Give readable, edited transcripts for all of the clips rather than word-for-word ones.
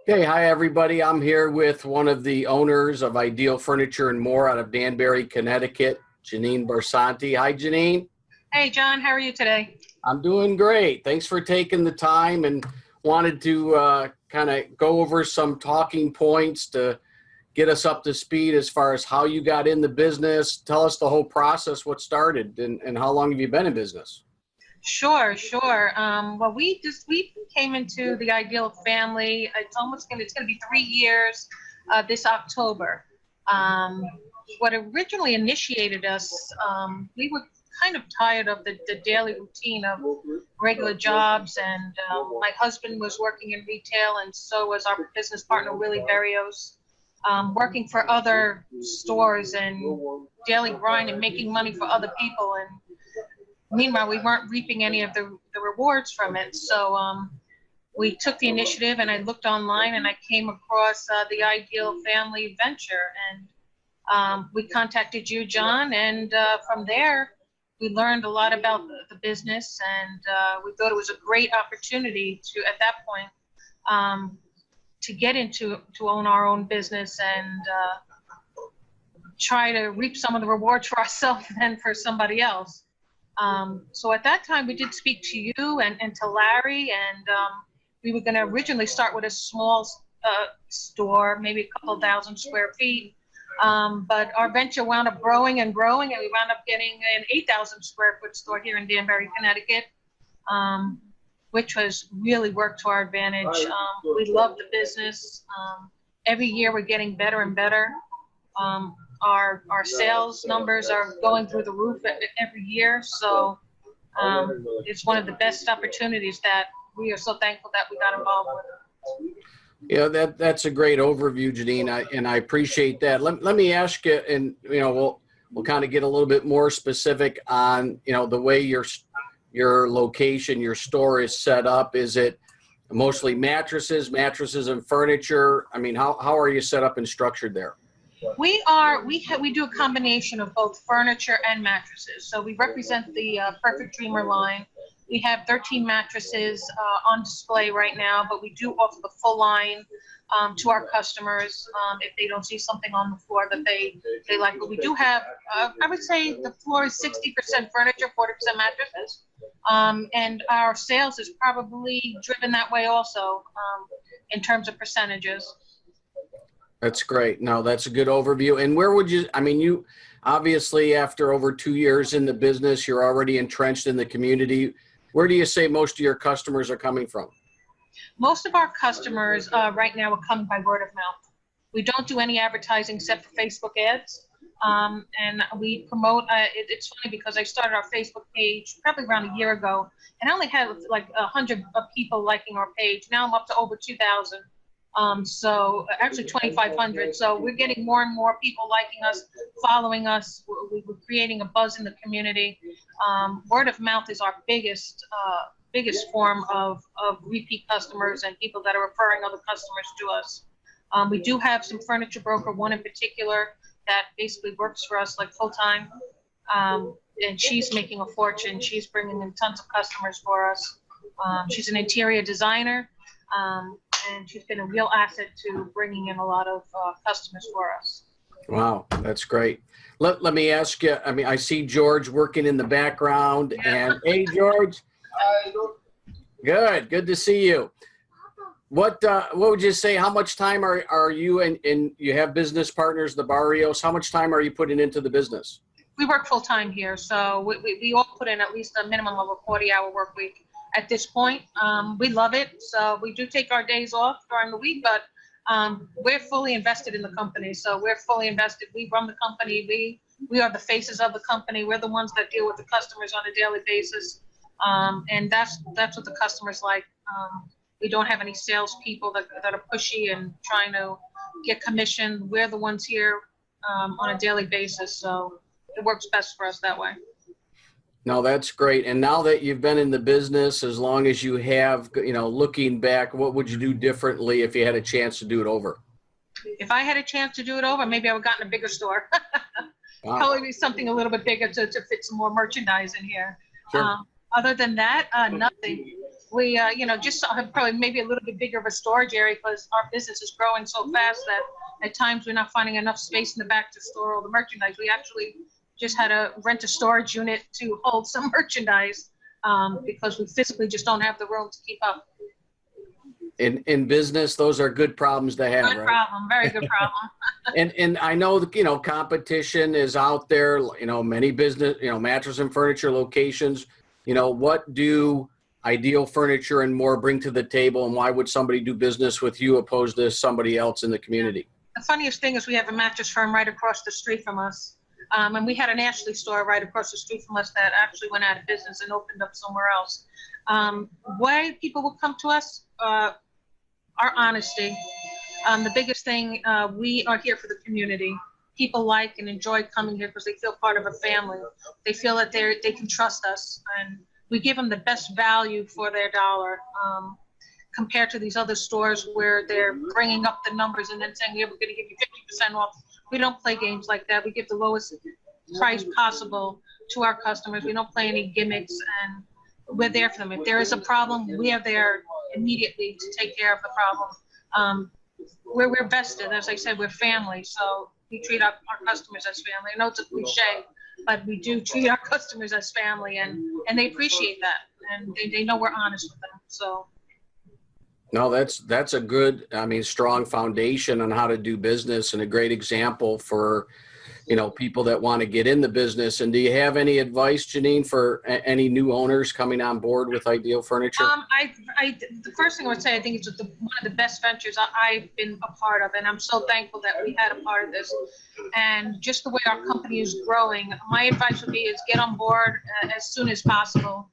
Okay, hi everybody. I'm here with one of the owners of Ideal Furniture and More out of Danbury, Connecticut, Janine Barsanti. Hi, Janine. Hey, John, how are you today? I'm doing great. Thanks for taking the time and wanted to kind of go over some talking points to get us up to speed as far as how you got in the business. Tell us the whole process, what started, and how long have you been in business? Sure. Well, we came into the Ideal family. It's gonna be 3 years this October. Um, what originally initiated us, we were kind of tired of the daily routine of regular jobs, and my husband was working in retail, and so was our business partner Willie Berrios, working for other stores and daily grind and making money for other people. And meanwhile, we weren't reaping any of the rewards from it. So we took the initiative, and I looked online, and I came across the Ideal Family Venture, and we contacted you, John, and from there, we learned a lot about the business, and we thought it was a great opportunity to, at that point, to get into to own our own business and try to reap some of the rewards for ourselves and for somebody else. So at that time, we did speak to you and to Larry, and we were going to originally start with a small store, maybe a couple thousand square feet. But our venture wound up growing and growing, and we wound up getting an 8,000 square foot store here in Danbury, Connecticut, which has really worked to our advantage. We love the business. Every year we're getting better and better. Our sales numbers are going through the roof every year. So it's one of the best opportunities that we are so thankful that we got involved with. Yeah, that's a great overview, Janine, and I appreciate that. Let me ask you, and we'll kind of get a little bit more specific on the way your location, your store is set up. Is it mostly mattresses and furniture? I mean, how are you set up and structured there? We do a combination of both furniture and mattresses. So we represent the Perfect Dreamer line. We have 13 mattresses on display right now, but we do offer the full line to our customers if they don't see something on the floor that they like. But we do have, I would say the floor is 60% furniture, 40% mattresses. And our sales is probably driven that way also in terms of percentages. That's great. No, that's a good overview. And where would you, I mean, you obviously after over 2 years in the business, you're already entrenched in the community. Where do you say most of your customers are coming from? Most of our customers right now are coming by word of mouth. We don't do any advertising except for Facebook ads. And we promote, it's funny because I started our Facebook page probably around a year ago, and I only had like 100 people liking our page. Now I'm up to over 2,000. So actually 2,500. So we're getting more and more people liking us, following us. We're creating a buzz in the community. Word of mouth is our biggest form of repeat customers and people that are referring other customers to us. We do have some furniture broker, one in particular that basically works for us like full time. And she's making a fortune. She's bringing in tons of customers for us. She's an interior designer. And she's been a real asset to bringing in a lot of customers for us. Wow, that's great. Let me ask you, I mean, I see George working in the background. Yeah. And hey, George. Good to see you. What would you say, how much time are you and you have business partners, the Barrios, how much time are you putting into the business? We work full time here, so we all put in at least a minimum of a 40-hour work week. At this point, we love it. So we do take our days off during the week, but we're fully invested in the company. So we're fully invested. We run the company. We are the faces of the company. We're the ones that deal with the customers on a daily basis. And that's what the customers like. We don't have any salespeople that are pushy and trying to get commission. We're the ones here on a daily basis. So it works best for us that way. No, that's great. And now that you've been in the business as long as you have, looking back, what would you do differently if you had a chance to do it over? If I had a chance to do it over, maybe I would have gotten a bigger store. Wow. Probably be something a little bit bigger to fit some more merchandise in here. Sure. Other than that, nothing. you know, just have probably maybe a little bit bigger of a storage area because our business is growing so fast that at times we're not finding enough space in the back to store all the merchandise. We actually just had to rent a storage unit to hold some merchandise because we physically just don't have the room to keep up. In business, those are good problems to have, Good right? problem, very good problem. And I know, you know, competition is out there, you know, many business, you know, mattress and furniture locations. You know, what do Ideal Furniture and more bring to the table, and why would somebody do business with you opposed to somebody else in the community? The funniest thing is we have a mattress firm right across the street from us. And we had an Ashley store right across the street from us that actually went out of business and opened up somewhere else. Why people will come to us? Our honesty. The biggest thing, we are here for the community. People like and enjoy coming here because they feel part of a family. They feel that they can trust us, and we give them the best value for their dollar. Compared to these other stores where they're bringing up the numbers and then saying, yeah, we're going to give you 50% off. We don't play games like that. We give the lowest price possible to our customers. We don't play any gimmicks, and we're there for them. If there is a problem, we are there immediately to take care of the problem. We're vested, as I said, we're family, so we treat our customers as family. I know it's a cliche, but we do treat our customers as family, and they appreciate that, and they know we're honest with them. So. No, that's a good, I mean, strong foundation on how to do business, and a great example for, you know, people that want to get in the business. And do you have any advice, Janine, for any new owners coming on board with Ideal Furniture? The first thing I would say, I think it's one of the best ventures I've been a part of, and I'm so thankful that we had a part of this. And just the way our company is growing, my advice would be is get on board as soon as possible.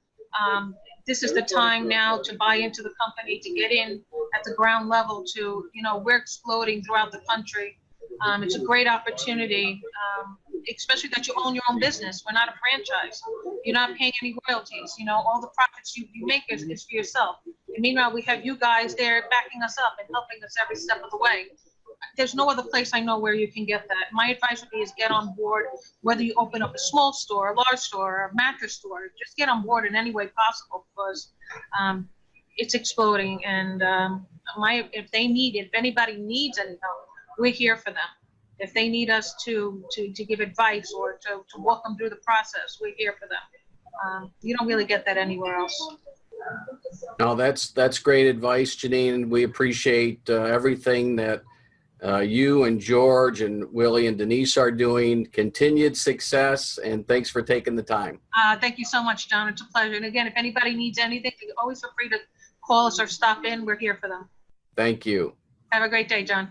This is the time now to buy into the company, to get in at the ground level. To, you know, we're exploding throughout the country. It's a great opportunity, especially that you own your own business. We're not a franchise. You're not paying any royalties. You know, all the profits you make is for yourself. And meanwhile, we have you guys there backing us up and helping us every step of the way. There's no other place I know where you can get that. My advice would be is get on board, whether you open up a small store, a large store, a mattress store, just get on board in any way possible, because it's exploding. And if anybody needs any help, we're here for them. If they need us to give advice or to walk them through the process, we're here for them. You don't really get that anywhere else. No, that's great advice, Janine. We appreciate everything that you and George and Willie and Denise are doing. Continued success, and thanks for taking the time. Thank you so much, John. It's a pleasure. And again, if anybody needs anything, you always feel free to call us or stop in. We're here for them. Thank you. Have a great day, John.